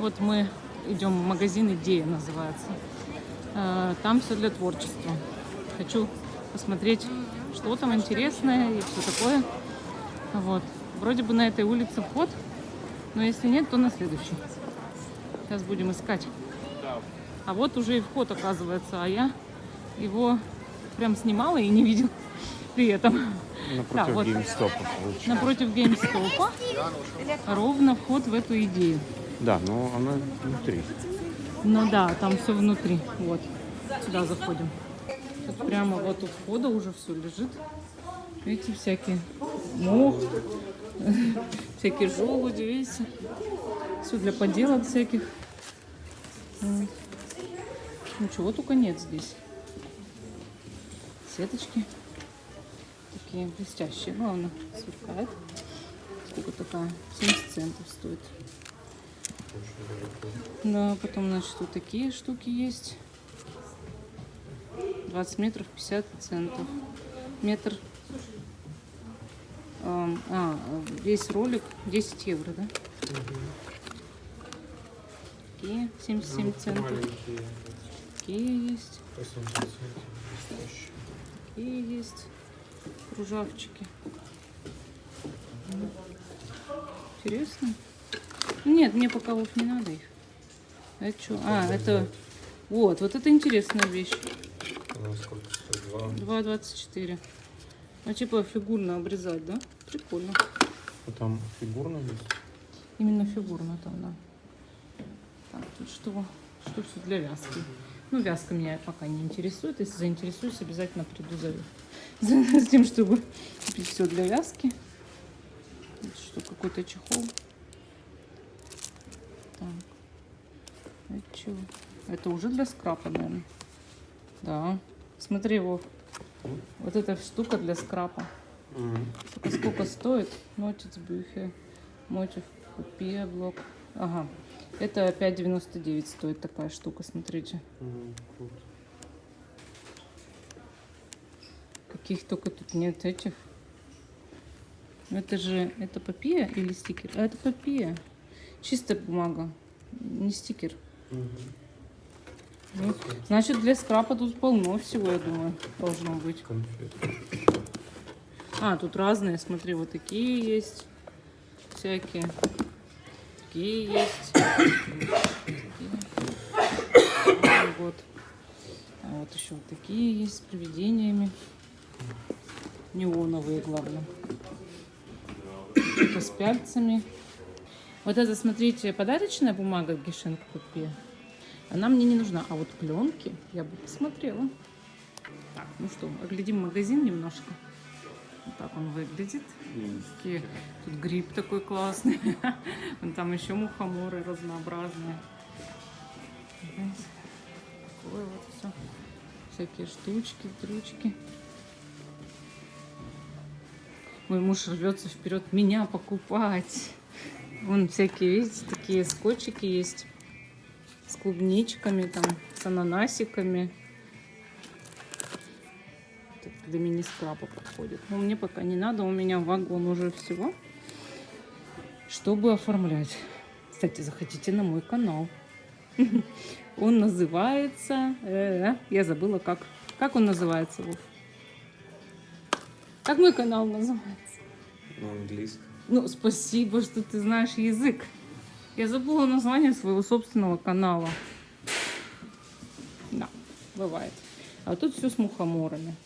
Вот мы идем в магазин «Идея» называется. Там все для творчества. Хочу посмотреть, что там интересное и все такое. Вот. Вроде бы на этой улице вход, но если нет, то на следующей. Сейчас будем искать. А вот уже и вход, оказывается, а я его прям снимала и не видел при этом. Напротив вот. GameStop, получается. Напротив GameStop ровно вход в эту идею. Да, но она внутри. Ну да, там все внутри. Вот. Сюда заходим. Тут прямо вот у входа уже все лежит. Видите, всякие мох, всякие желуди, видите? Все для поделок всяких. Вот. Ничего только нет здесь. Сеточки. Такие блестящие. Главное, сверкает. Сколько такая? 70 центов стоит. Да, потом, значит, вот такие штуки есть. 20 метров 50 центов. Метр. Весь ролик 10 евро, да? Такие 77 центов. Такие есть. Такие есть. Кружавчики. Интересно. Нет, мне пока вот не надо их. Это что? Это... Вот это интересная вещь. Сколько стоит? 2,24. Типа фигурно обрезать, да? Прикольно. А там фигурно есть? Именно фигурно там, да. Так, тут что? Что все для вязки? Ну, вязка меня пока не интересует. Если заинтересуюсь, обязательно приду за тем, чтобы купить все для вязки. Это что, какой-то чехол? Так. Это что? Это уже для скрапа, наверное. Да. Смотри, Вов. Вот эта штука для скрапа. Сколько стоит? Нотицбюхе. Мотив Папе блок. Ага. Это 5,99 стоит такая штука, смотрите. Каких только тут нет этих. Это папье или стикер? А это папье. Чистая бумага, не стикер. Ну, значит, для скрапа тут полно всего, я думаю, должно быть. Конфеты. Тут разные, смотри, вот такие есть. Всякие. Такие есть. Вот. А вот еще вот такие есть с привидениями. Неоновые, главное. Это с пяльцами. Вот это, смотрите, подарочная бумага Гешенк Папе. Она мне не нужна. А вот пленки я бы посмотрела. Так, ну что, оглядим магазин немножко. Вот так он выглядит. Такие, тут гриб такой классный. Вон там еще мухоморы разнообразные. Такое вот все. Всякие штучки, трючки. Мой муж рвется вперед меня покупать. Вон всякие, видите, такие скотчики есть. С клубничками, там, с ананасиками. Это для мини-скрапа подходит. Но мне пока не надо, у меня вагон уже всего, чтобы оформлять. Кстати, заходите на мой канал. Он называется... Я забыла, как. Как он называется, Вов? Как мой канал называется? На английском. Ну, спасибо, что ты знаешь язык. Я забыла название своего собственного канала. Да, бывает. А тут все с мухоморами.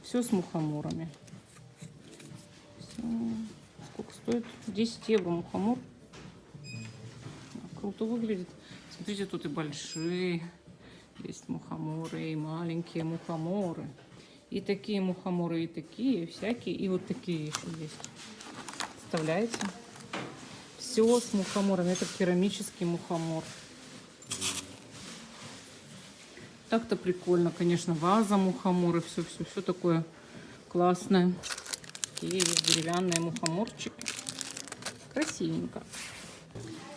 Все с мухоморами. Все. Сколько стоит? 10 евро мухомор. Круто выглядит. Смотрите, тут и большие есть мухоморы, и маленькие мухоморы. И такие мухоморы, и такие, всякие. И вот такие еще есть. Представляете? Все с мухоморами. Это керамический мухомор. Так-то прикольно, конечно. Ваза мухоморы. Все такое классное. Такие есть деревянные мухоморчики. Красивенько.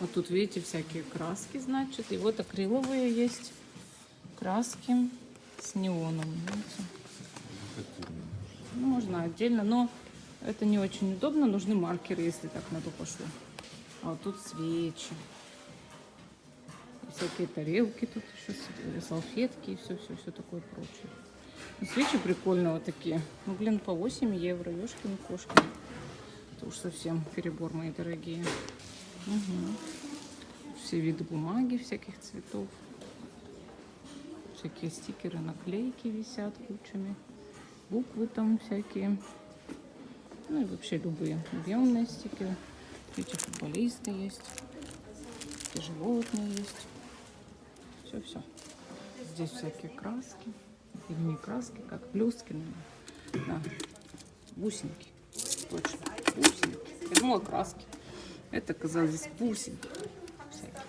Вот тут, видите, всякие краски, значит. И вот акриловые есть краски с неоном. Видите? Ну, можно отдельно, но это не очень удобно. Нужны маркеры, если так на то пошло. А вот тут свечи. И всякие тарелки тут еще, салфетки и все такое прочее. Ну, свечи прикольные вот такие. Ну, блин, по 8 евро. Ёшкин кошкин. Это уж совсем перебор, мои дорогие. Угу. Все виды бумаги всяких цветов. Всякие стикеры, наклейки висят кучами. Буквы там всякие. Ну и вообще любые объемные стикеры. Эти футболисты есть. Эти животные есть. Все. Здесь всякие краски. Или не краски, как блестки, наверное. Да. Бусинки. Точно. Бусинки. Я думала краски. Это оказалось здесь бусинки. Всякие.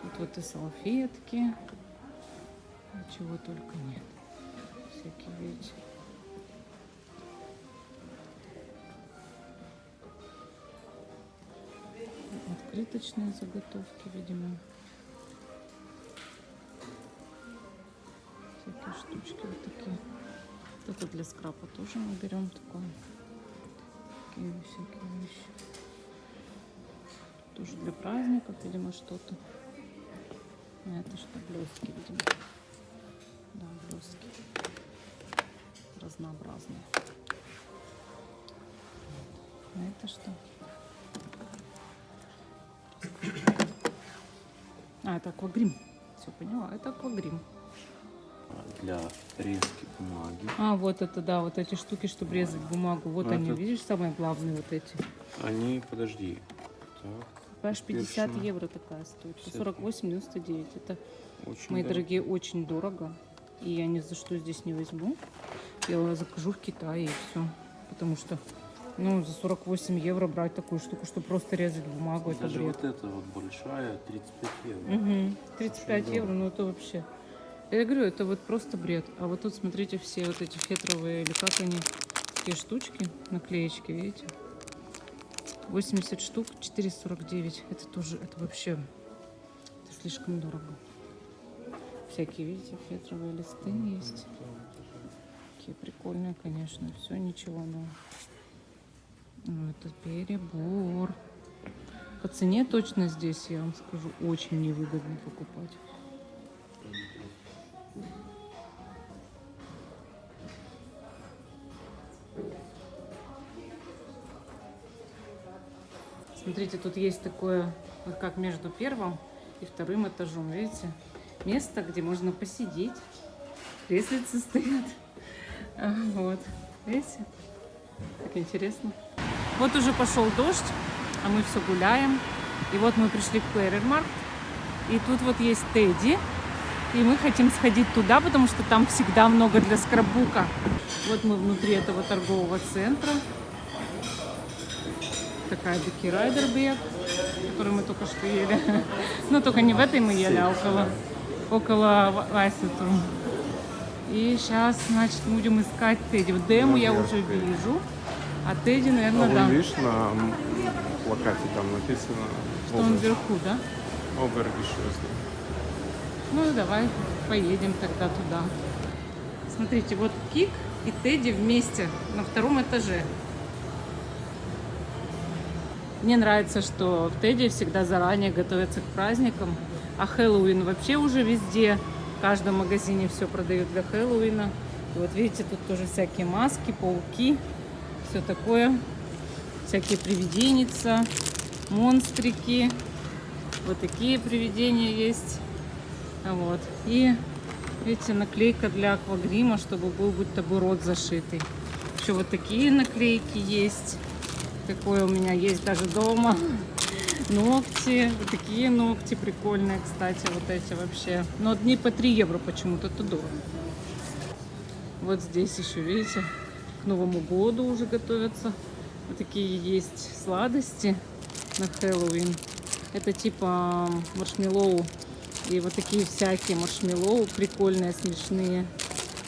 Тут вот и салфетки. Чего только нет. Всякие вещи. Открыточные заготовки, видимо. Всякие штучки вот такие. Вот это для скрапа тоже мы берем такое. Такие всякие вещи. Тоже для праздников, видимо, что-то. А это что, блестки, видимо. Да, блестки. Разнообразные. А это что? А, это аквагрим. Все поняла, это аквагрим. Для резки бумаги. А, вот это, да, вот эти штуки, чтобы резать бумагу. Вот Ну, они, это- видишь, самые главные вот эти. Они, подожди. Так, Аж 50 Першина. евро такая стоит. 50. 48,99. Это, очень мои дорого. дорогие, очень дорого. И я ни за что здесь не возьму. Я закажу в Китае и все. Потому что, ну, за 48 евро брать такую штуку, чтобы просто резать бумагу, это Даже бред. вот эта вот большая 35 евро. Угу. 35 Очень евро, ну это вообще. Я говорю, это вот просто бред. А вот тут, смотрите, все вот эти фетровые, или как они, такие штучки, наклеечки, видите? 80 штук, 4,49. Это тоже, это вообще, это слишком дорого. Всякие, видите, фетровые листы есть. Такие прикольные, конечно. Все, ничего, но... Ну, это перебор. По цене точно здесь, я вам скажу, очень невыгодно покупать. Смотрите, тут есть такое, вот как между первым и вторым этажом, видите? Место, где можно посидеть. Креслицы стоят. Вот, видите? Так интересно. Вот уже пошел дождь, а мы все гуляем. И вот мы пришли к Плейермаркт. И тут вот есть Тедди. И мы хотим сходить туда, потому что там всегда много для скраббука. Вот мы внутри этого торгового центра. Такая Бекки Райдербек, которую мы только что ели. Но только не в этой мы ели, а около Вайсетурм. И сейчас, значит, будем искать Тедди. В Дему я уже вижу, а Тедди, наверное, да. Видишь, на плакате там написано Что он вверху, да? Обергешесле. Ну, давай поедем тогда туда. Смотрите, вот Кик и Тедди вместе на втором этаже. Мне нравится, что в Тедди всегда заранее готовятся к праздникам. А Хэллоуин вообще уже везде. В каждом магазине все продают для Хэллоуина. И вот видите, тут тоже всякие маски, пауки. Все такое. Всякие привиденица, монстрики. Вот такие привидения есть. Вот. И видите, наклейка для аквагрима, чтобы был будто бы рот зашитый. Еще вот такие наклейки есть. Такое у меня есть даже дома. Ногти. Вот такие ногти прикольные, кстати, вот эти вообще. Но одни по 3 евро почему-то, это дорого. Вот здесь еще, видите, к Новому году уже готовятся. Вот такие есть сладости на Хэллоуин. Это типа маршмеллоу. И вот такие всякие маршмеллоу, прикольные, смешные.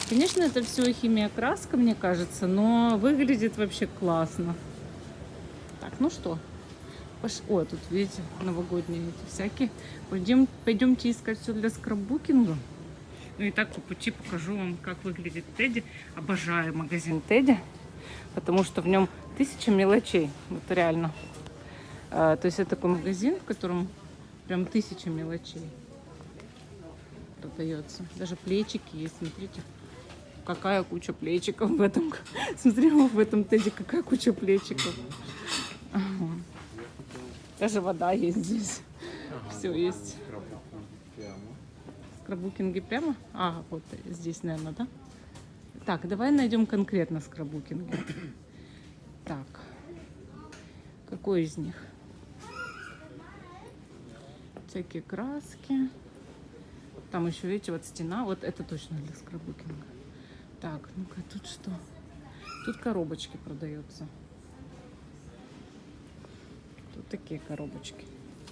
Конечно, это все химия краска, мне кажется, но выглядит вообще классно. Так, ну что, Ой, тут, видите, новогодние эти всякие. Пойдемте искать все для скраббукинга. Ну и так по пути покажу вам, как выглядит Тедди. Обожаю магазин Тедди, потому что в нем 1000 мелочей. Вот реально. То есть это такой магазин, в котором прям 1000 мелочей продается. Даже плечики есть, смотрите. Какая куча плечиков в этом. Смотри, в этом Тедди какая куча плечиков. Ага. Даже вода есть здесь. Все есть. Скраббукинги прямо? А, вот здесь, наверное, да? Так, давай найдем конкретно скраббукинги. Так. Какой из них? Всякие краски. Там еще, видите, вот стена. Вот это точно для скраббукинга. Так, ну-ка, тут что? Тут коробочки продаются. Тут такие коробочки.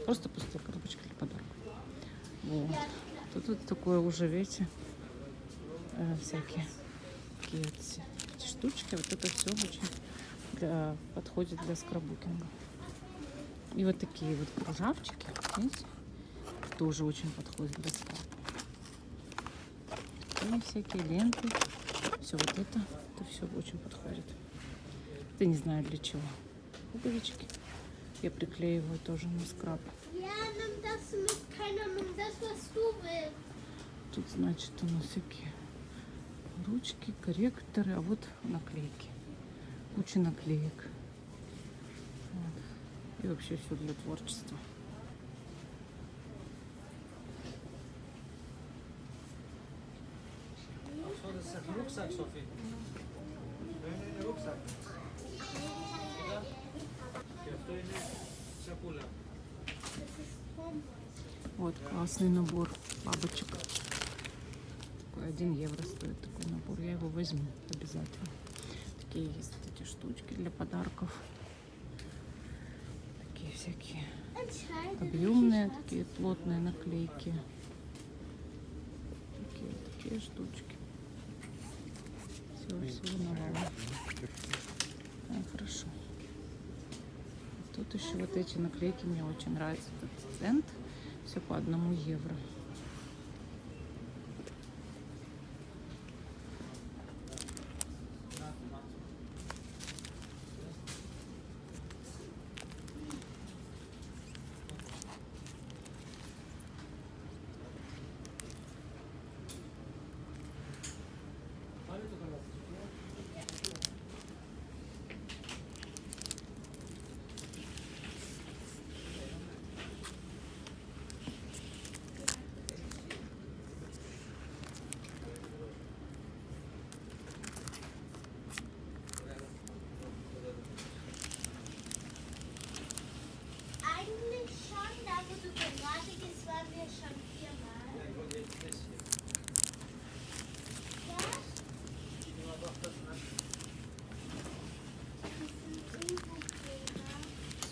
Просто пустые коробочки для подарков. Вот. Тут вот такое уже, видите, всякие такие вот эти штучки. Вот это все очень подходит для скраббукинга. И вот такие вот кружавчики, видите, тоже очень подходят для скраба. И всякие ленты. Все вот это все очень подходит. Это не знаю для чего. Пуговички. Я приклеиваю тоже на скраб. Тут, значит, у нас всякие ручки, корректоры, а вот наклейки. Куча наклеек. Вот. И вообще все для творчества. Вот классный набор бабочек. Такой 1 евро стоит такой набор. Я его возьму обязательно. Такие есть эти штучки для подарков. Такие всякие объемные, такие плотные наклейки. Такие штучки. Всего навалом. Хорошо. Тут еще вот эти наклейки мне очень нравятся. Этот цент. Все по 1 евро.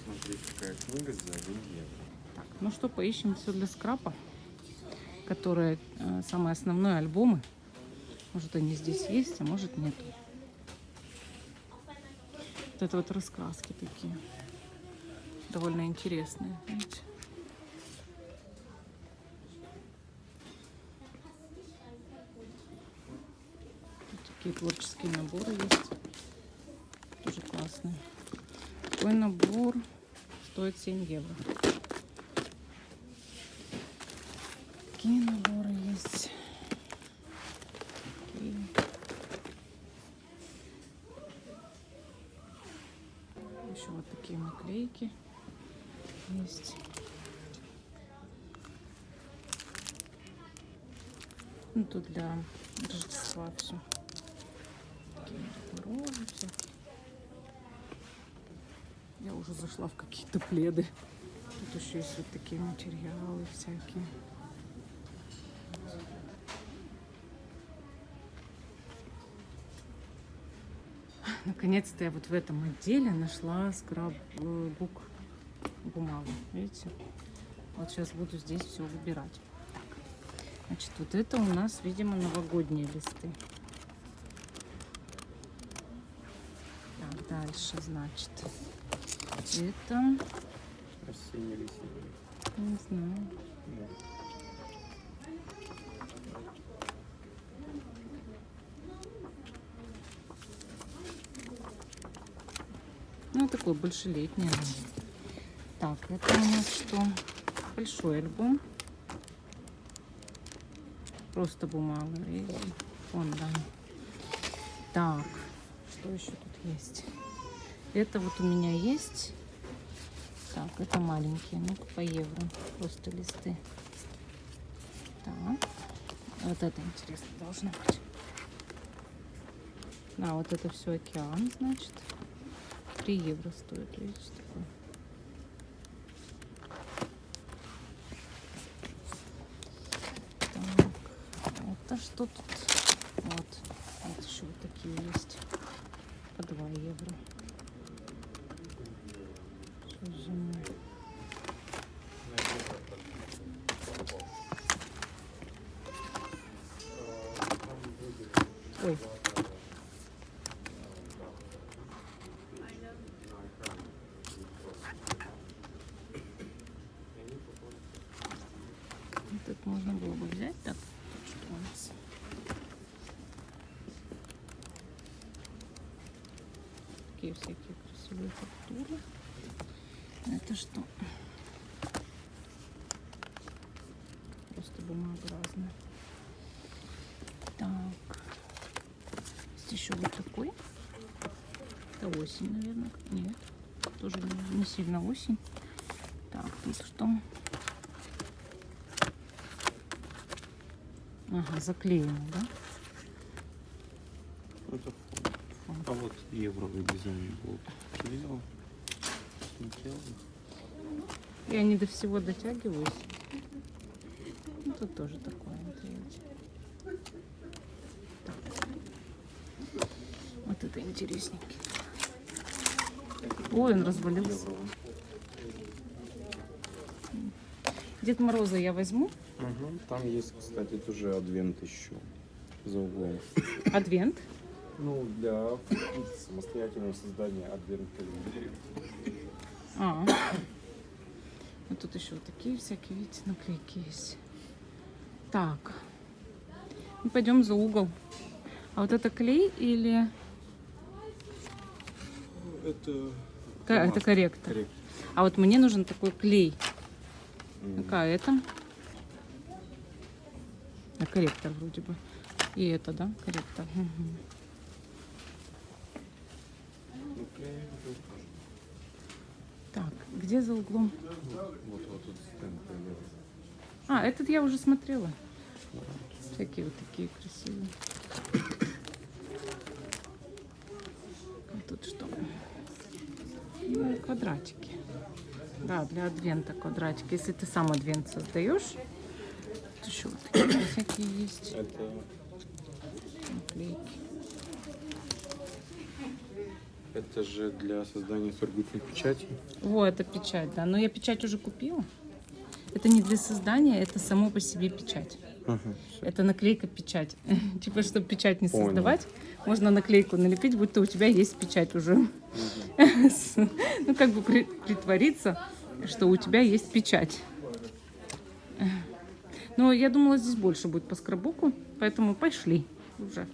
Смотри, какая книга за 1 евро. Так, ну что, поищем все для скрапа, которые самые основные альбомы. Может, они здесь есть, а может, нет. Вот это вот раскраски такие. Довольно интересные. Видите? Тут такие творческие наборы есть. Тоже классные. Такой набор стоит 7 евро. Такие наборы есть. Такие. Еще вот такие наклейки есть. Ну, тут для Рождества все. Такие розы всякие. Я уже зашла в какие-то пледы. Тут еще есть вот такие материалы всякие. Наконец-то я вот в этом отделе нашла скраббук бумагу. Видите? Вот сейчас буду здесь все выбирать. Так. Значит, вот это у нас, видимо, новогодние листы. Так, дальше, значит, это... Осенний или зимний? Не знаю. Да. Ну, такой больше летний. Так, это у нас что? Большой альбом. Просто бумага. И вон, да. Так, что еще тут есть? Это вот у меня есть. Так, это маленькие. Ну-ка, по евро. Просто листы. Так. Вот это интересно должно быть. Да, вот это все океан, значит. 3 евро стоит. Видите, такое. Так, это что тут? Вот. Вот еще вот такие есть. По 2 евро. Что зимой? Ой. Тут можно было бы взять. Так, тут что у нас? Такие всякие красивые фактуры. Это что? Просто бумага разная. Так. Есть еще вот такой. Это осень, наверное. Нет. Тоже не сильно осень. Так, тут что? Ага, заклеено, да? Это фон. А вот евровый дизайн был. Видел? Смотрел? Я не до всего дотягиваюсь. Ну, тут тоже такое. Вот, видите. Так. Вот это интересненький. Ой, он развалился. Дед Мороза я возьму. Угу. Там есть, кстати, тоже адвент еще за углом. Адвент. Ну, для самостоятельного создания адвент календаря. А. Вот тут еще вот такие всякие, видите, наклейки есть. Так. Мы пойдем за угол. А вот это клей или... Это... Это корректор. Корректор. А вот мне нужен такой клей. Какая это? А, корректор вроде бы. И это, да, корректор. Угу. Так, где за углом? Вот тут стенд появился. А, этот я уже смотрела. Всякие вот такие красивые. А тут что? Ну, квадратики. Да, для адвента квадратики. Если ты сам адвент создаешь, тут еще вот такие всякие есть. Это... Наклейки. Это же для создания сургутных печатей. Во, это печать, да. Но я печать уже купила. Это не для создания, это само по себе печать. Ага, Это наклейка печать. Типа, чтобы печать не Понял. создавать, можно наклейку налепить, будто у тебя есть печать уже. Ну, как бы притвориться, что у тебя есть печать. Но я думала, здесь больше будет по скрабуку, поэтому пошли уже.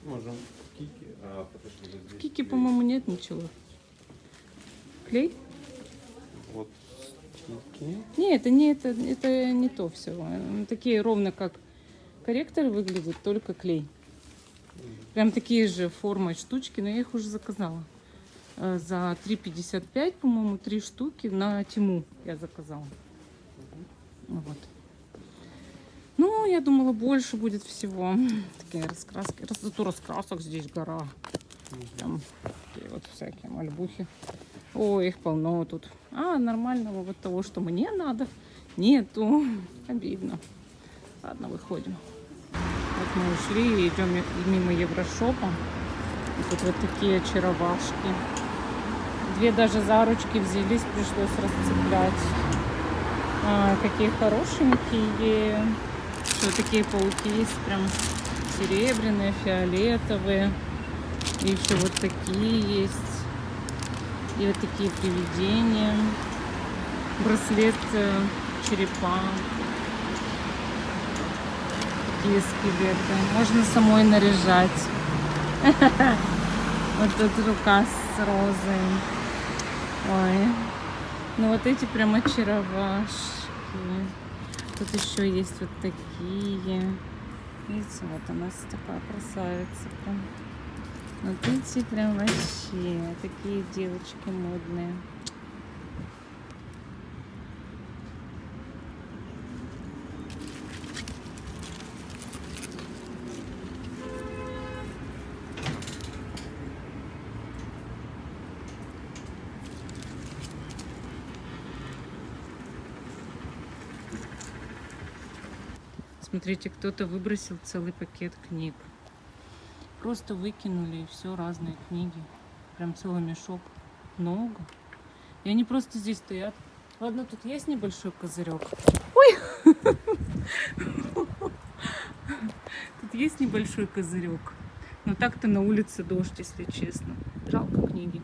Можем в Кики. А, подожди, В Кике, по-моему, нет ничего. Клей? Вот Кики. Не, это не то все. Такие ровно как корректоры выглядят, только клей. Прям такие же формы штучки, но я их уже заказала. За 3,55, по-моему, 3 штуки на Тему я заказала. Вот. Ну, я думала, больше будет всего. Такие раскраски. Зато раскрасок здесь гора. Там такие вот всякие мальбухи. Ой, их полно тут. А нормального вот того, что мне надо, нету. Обидно. Ладно, выходим. Вот мы ушли и идем мимо Еврошопа. И тут вот такие очаровашки. 2 даже за ручки взялись, пришлось расцеплять. Какие хорошенькие. Вот такие пауки есть, прям серебряные, фиолетовые. И еще вот такие есть. И вот такие привидения. Браслет черепа. Такие скелеты. Можно самой наряжать. Вот тут рука с с розой. Ой. Ну вот эти прям очаровашки. Тут еще есть вот такие. Видите, вот у нас такая красавица прям. Вот эти прям вообще такие девочки модные. Смотрите, кто-то выбросил целый пакет книг. Просто выкинули и все, разные книги. Прям целый мешок. Много. И они просто здесь стоят. Ладно, тут есть небольшой козырек. Ой! Тут есть небольшой козырек. Но так-то на улице дождь, если честно. Жалко книги.